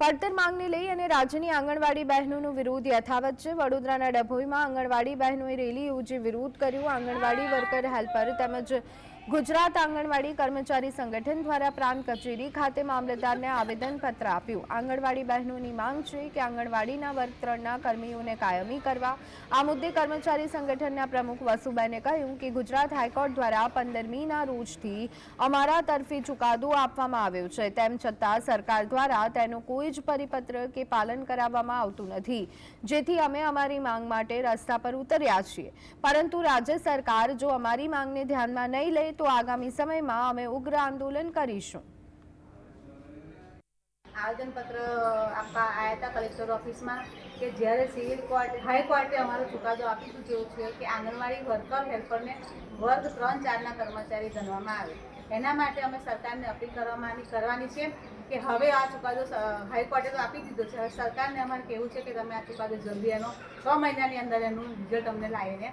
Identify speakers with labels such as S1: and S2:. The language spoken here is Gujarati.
S1: પડતર માંગને લઈ અને રાજ્યની આંગણવાડી બહેનોનો વિરોધ યથાવત છે। વડોદરાના ડભોઈમાં આંગણવાડી બહેનોએ રેલી યોજી વિરોધ કર્યો। આંગણવાડી વર્કર હેલ્પર તેમજ ગુજરાત આંગણવાડી કર્મચારી સંગઠન દ્વારા પ્રાંત કચેરી ખાતે મામલતદારને આવેદનપત્ર આપ્યું। આંગણવાડી બહેનોની માંગ છે કે આંગણવાડીના વર્ગ 3ના કર્મીઓને કાયમી કરવા। આ મુદ્દે કર્મચારી સંગઠનના પ્રમુખ વસુબેને કહ્યું કે ગુજરાત હાઈકોર્ટ દ્વારા 15મીના રોજથી અમારા તરફી ચુકાદો આપવામાં આવ્યો છે, તેમ છતાં સરકાર દ્વારા તેનો કોઈ જ પરિપત્ર કે પાલન કરાવવામાં આવતું નથી, જેથી અમે અમારી માંગ માટે રસ્તા પર ઉતર્યા છીએ। પરંતુ રાજ્ય સરકાર જો અમારી માંગને ધ્યાનમાં નહીં લે તો આગામી સમયમાં અમે ઉગ્ર આંદોલન કરીશું।
S2: આવેદનપત્ર આપવા આવ્યા હતા કલેક્ટર ઓફિસમાં કે જ્યારે સિવિલ કોર્ટ હાઈકોર્ટે અમારો ચુકાદો આપી ચૂક્યો છે કે આંગણવાડી વર્કર હેલ્પરને વર્ગ 3-4ના કર્મચારી ગણવામાં આવે। એના માટે અમે સરકારને અપીલ કરવાની છે કે હવે આ ચુકાદો હાઈકોર્ટે તો આપી દીધો છે, સરકારને અમારે કહેવું છે કે તમે આ ચુકાદો જલ્દી એનો 6 મહિનાની અંદર એનું રિઝલ્ટ અમને લાવીને